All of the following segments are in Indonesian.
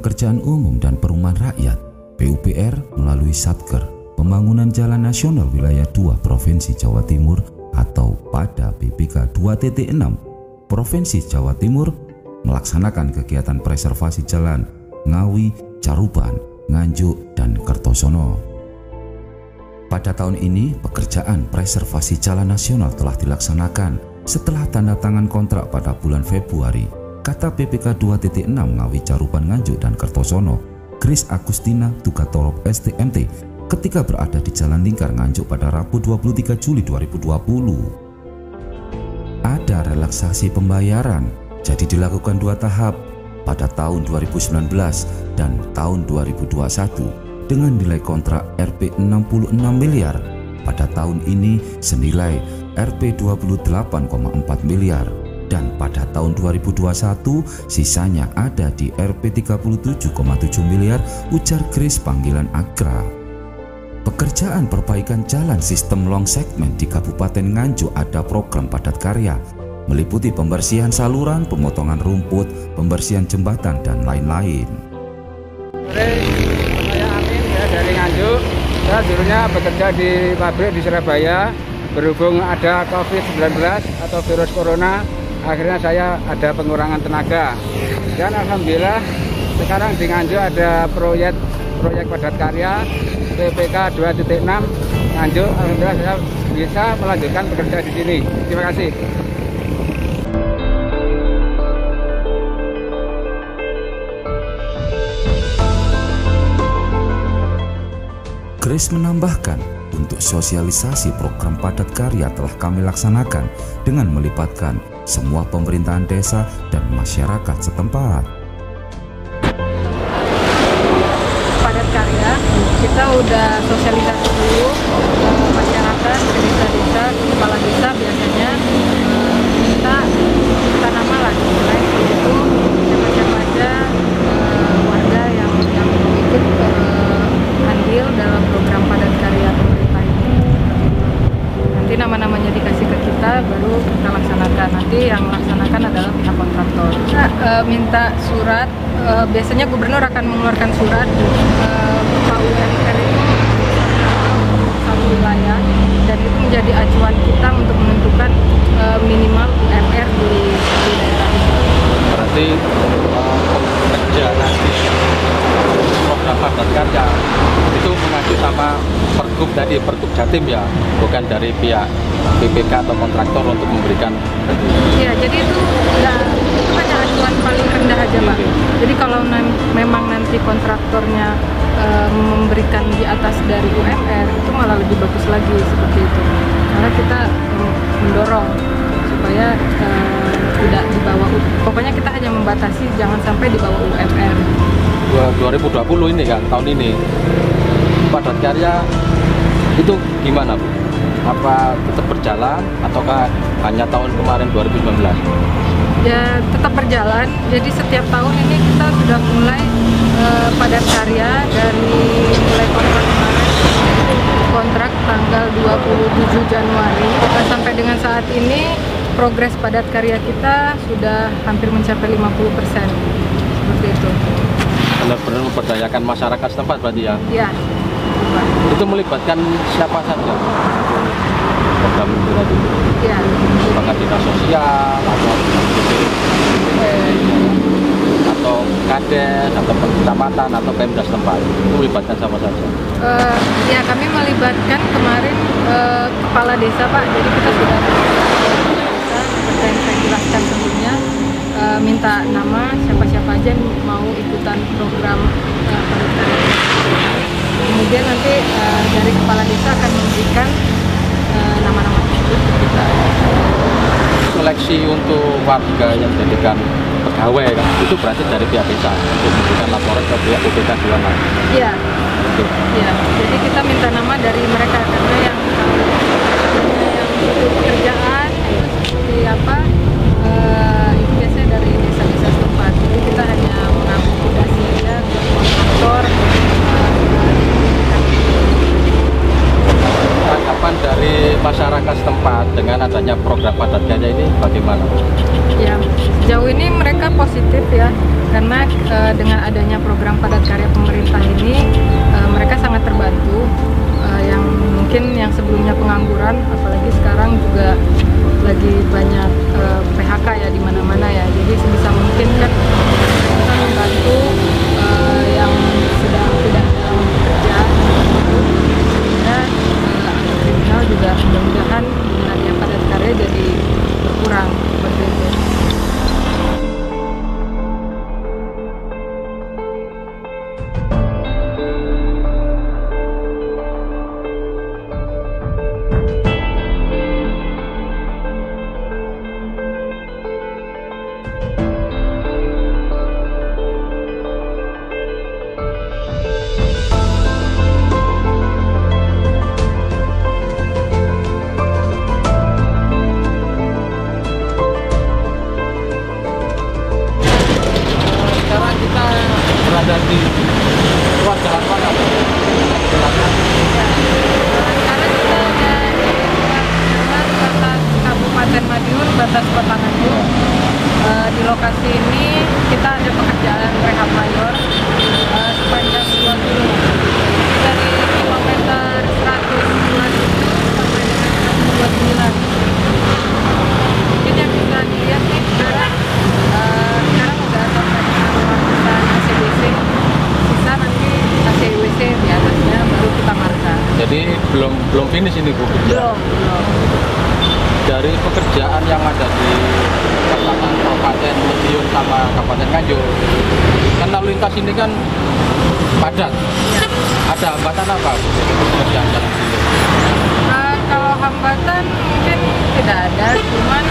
Pekerjaan Umum dan Perumahan Rakyat (PUPR) melalui Satker Pembangunan Jalan Nasional Wilayah 2 Provinsi Jawa Timur atau pada PPK 2.6 Provinsi Jawa Timur melaksanakan kegiatan preservasi jalan Ngawi, Caruban, Nganjuk, dan Kertosono. Pada tahun ini, pekerjaan preservasi jalan nasional telah dilaksanakan setelah tanda tangan kontrak pada bulan Februari, kata PPK 2.6 Ngawi, Caruban, Nganjuk, dan Kertosono, Grace Agustina Tugatorop STMT, ketika berada di Jalan Lingkar Nganjuk pada Rabu 23 Juli 2020. Ada relaksasi pembayaran, jadi dilakukan 2 tahap pada tahun 2019 dan tahun 2021 dengan nilai kontrak Rp 66 miliar. Pada tahun ini senilai Rp 28,4 miliar dan pada tahun 2021 sisanya ada di Rp 37,7 miliar, ujar Grace panggilan Agra. Pekerjaan perbaikan jalan sistem long segment di Kabupaten Nganjuk ada program padat karya, meliputi pembersihan saluran, pemotongan rumput, pembersihan jembatan, dan lain-lain. Saya Amin ya, dari Nganjuk. Saya dulunya bekerja di pabrik di Surabaya. Berhubung ada COVID-19 atau virus corona, akhirnya saya ada pengurangan tenaga. Dan alhamdulillah sekarang di Nganjuk ada proyek padat karya PPK 2.6 Nganjuk. Alhamdulillah saya bisa melanjutkan bekerja di sini. Terima kasih. Grace menambahkan, untuk sosialisasi program padat karya telah kami laksanakan dengan melibatkan semua pemerintahan desa dan masyarakat setempat. Padat karya, kita udah sosialisasi dulu ke masyarakat, ke desa-desa, kepala desa biasanya minta nama lah, itu siapa-siapa aja warga yang mau ikut andil dalam program padat karya pemerintah ini. Nanti nama-namanya dikasih ke kita, baru kita laksanakan. Nanti yang melaksanakan adalah pihak kontraktor. Kita minta surat, biasanya gubernur akan mengeluarkan surat Pak UMR itu satu wilayah, dan itu menjadi acuan kita untuk menentukan minimal UMR di daerah itu. Berarti kerja nanti program padat karya itu mengacu sama Pergub tadi, Pergub Jatim ya, bukan dari pihak PPK atau kontraktor untuk memberikan. Iya, jadi itu hanya acuan paling rendah aja Pak. Jadi kalau memang nanti kontraktornya memberikan di atas dari UMR, itu malah lebih bagus lagi seperti itu. Karena kita mendorong supaya tidak di bawah, pokoknya kita hanya membatasi jangan sampai di bawah UMR. 2020 ini kan, tahun ini padat karya itu gimana Bu? Apa tetap berjalan ataukah hanya tahun kemarin 2019? Ya tetap berjalan, jadi setiap tahun ini kita sudah mulai padat karya dari mulai kontrak tanggal 27 Januari sampai dengan saat ini progres padat karya kita sudah hampir mencapai 50%, seperti itu. Benar-benar memberdayakan masyarakat setempat berarti ya? Iya. Itu melibatkan siapa saja? Program itu tadi? Iya. Apakah dinas sosial atau kades atau kecamatan atau Pemda setempat? Itu melibatkan sama saja? Ya, kami melibatkan kemarin kepala desa Pak. Jadi kita sudah seperti yang saya jelaskan sebelumnya, minta nama siapa-siapa aja yang mau ikutan program padat karya. Kemudian nanti dari kepala desa akan memberikan nama-nama tersebut ke kita. Seleksi untuk warga yang dijadikan pegawai kan, itu berarti dari pihak desa untuk memberikan laporan ke pihak PPK Jualan. Iya. Iya. Jadi kita minta nama dari mereka karena yang butuh pekerjaan seperti apa itu biasanya dari desa-desa setempat. Jadi kita hanya mengakomodasi aja ke kontraktor. Tanggapan dari masyarakat setempat dengan adanya program padat karya ini bagaimana? Ya, sejauh ini mereka positif ya, karena dengan adanya program padat karya pemerintah ini mereka sangat terbantu. Yang mungkin yang sebelumnya pengangguran, apalagi sekarang juga lagi banyak PHK ya di mana-mana ya. Jadi sebisa mungkin kan kita membantu yang sedang tidak dalam bekerja, sehingga angka kriminal juga mudah-mudahan dengan adanya padat karya jadi berkurang seperti itu. Berada di ruas jalan mana? Sekarang kita ada di jalan batas Kabupaten Madiun, batas Kota Nganjuk. Di lokasi ini kita ada pekerjaan rehab mayor sepanjang 2 km dari kilometer 127 sampai dengan 129. Mungkin yang bisa dilihat nih sekarang udah sampai dengan ACWC, sisa nanti ACWC di atasnya baru kita marka. Jadi belum finish ini Bu? Belum. Dari pekerjaan yang ada di Kabupaten Madiun sama Kabupaten Nganjuk, kan lalu lintas ini kan padat. Ada hambatan apa Bu? Pekerjaan jalan ini? Kalau hambatan mungkin tidak ada, cuman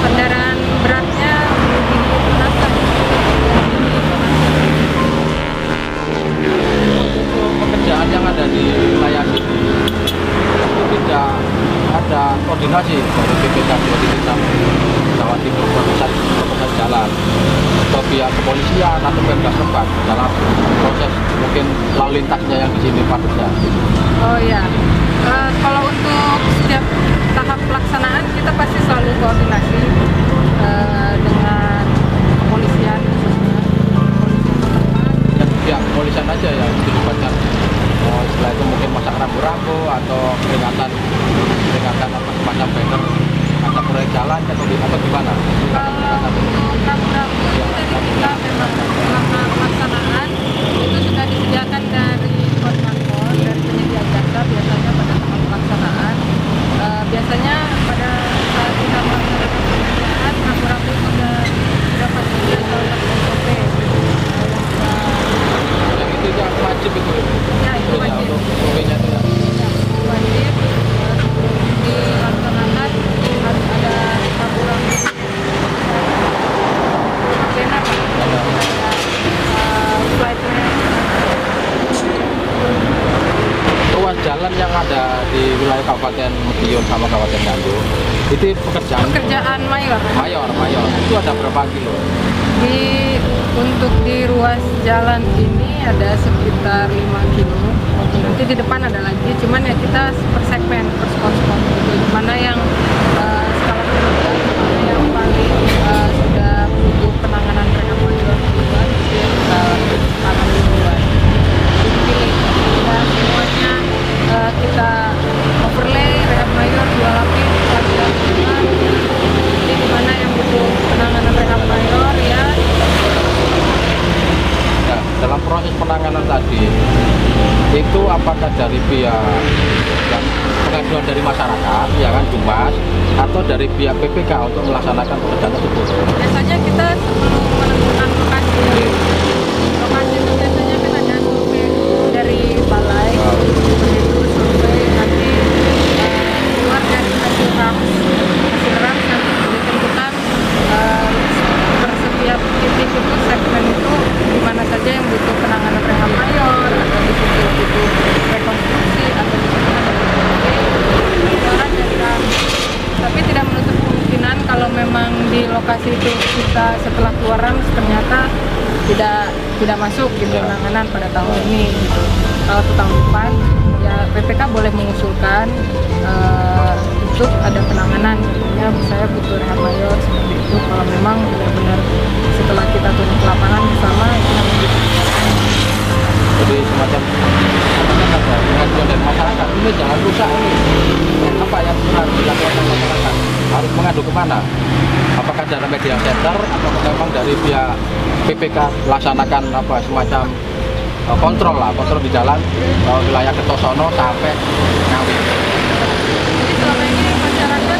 kendaraan beratnya digunakan. Untuk pekerjaan yang ada di wilayah sini itu tidak ada koordinasi dari BPK 23 Jawa Timur Provinsi Jalan atau pihak kepolisian atau Pemda setempat dalam proses mungkin lalu lintasnya yang di sini padatnya. Oh ya, kalau untuk setiap tahap pelaksanaan kita pasti selalu koordinasi dengan kepolisian khususnya Dan pihak kepolisian aja yang dilibatkan. Setelah itu mungkin masak rambu-rambu atau peringatan apa semacam banner ada proyek jalan atau gimana? Rambu-rambu itu dari kita memang selama pelaksanaan itu sudah disediakan dari koordinator, dari penyedia jasa biasanya pada tahap pelaksanaan. Biasanya pada saat kita melaksanakan pekerjaan, rambu-rambu itu sudah pasti dilakukan SOP. Yang itu yang wajib itu. Ya, itu wajib. SOP-nya itu ya. Wajib dilaksanakan, harus ada rambu-rambu. Benar, Pak. Flight Ruas jalan yang ada di wilayah Kabupaten Madiun sama Kabupaten Nganjuk itu pekerjaan mayor. Mayor. Itu ada berapa kilo? Untuk di ruas jalan ini ada sekitar 5 kilo. Nanti di depan ada lagi, cuman ya kita per segmen, per spot-spot gitu. Mana yang skala prioritas, mana yang paling sudah butuh penanganan rehab mayor duluan, itu yang kita tangani duluan. Dipilih, dan semuanya kita overlay rehab mayor 2 lapis, jadi dimana yang butuh penanganan rehab mayor ya. Nah, dalam proses penanganan tadi itu apakah dari pihak yang pengaduan dari masyarakat, ya kan Jumas, atau dari pihak PPK untuk melaksanakan pekerjaan tersebut? Biasanya kita sebelum menentukan lokasi itu biasanya kan ada survei dari balai, itu survei nanti keluar dari hasil rams nanti ditentukan per setiap titik itu segmen itu di mana saja yang butuh penanganan rehab mayor atau di situ butuh rekonstruksi atau di situ ada keluaran dari rams. Tapi tidak menutup kemungkinan kalau memang di lokasi itu kita setelah keluar rams ternyata tidak masuk di penanganan pada tahun ini gitu. Kalau tahun depan ya PPK boleh mengusulkan untuk ada penanganan, ya saya butuh rehab mayor seperti itu kalau memang benar-benar setelah kita turun ke lapangan bersama itu namanya. Jadi semacam ada pengaduan dari masyarakat, ini jangan rusak ini. Apa yang harus dilakukan oleh masyarakat? Harus mengadu kemana? Apakah dari media center atau memang dari pihak PPK laksanakan apa semacam kontrol di jalan wilayah Kertosono sampai Ngawi. Jadi selama ini masyarakat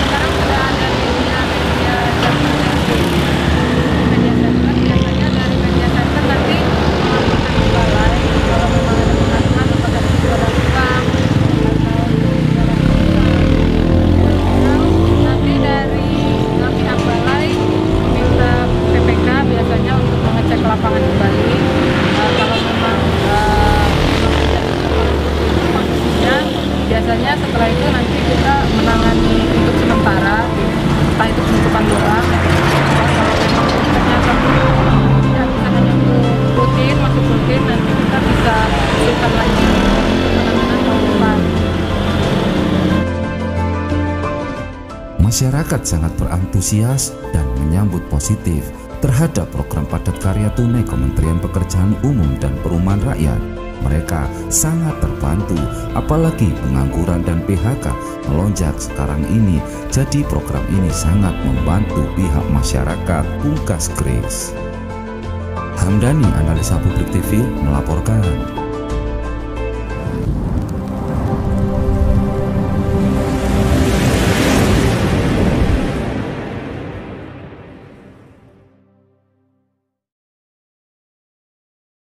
sekarang sudah ada media center, biasanya dari media center nanti melaporkan ke balai kalau memang ada pengaduan apakah ada suara ruang atau nanti dari pihak balai meminta PPK biasanya untuk mengecek lapangan kembali. Kalau memang biasanya setelah itu nanti kita menangani untuk sementara, entah itu penutupan doang. Kalau memang ternyata tidak bisa hanya untuk rutin, masuk rutin, nanti kita bisa usulkan lagi untuk penanganan tahun depan. Masyarakat sangat berantusias dan menyambut positif terhadap program padat karya tunai Kementerian Pekerjaan Umum dan Perumahan Rakyat. Mereka sangat terbantu, apalagi pengangguran dan PHK melonjak sekarang ini. Jadi program ini sangat membantu pihak masyarakat. Pungkas Grace. Hamdani, Analisa Publik TV melaporkan.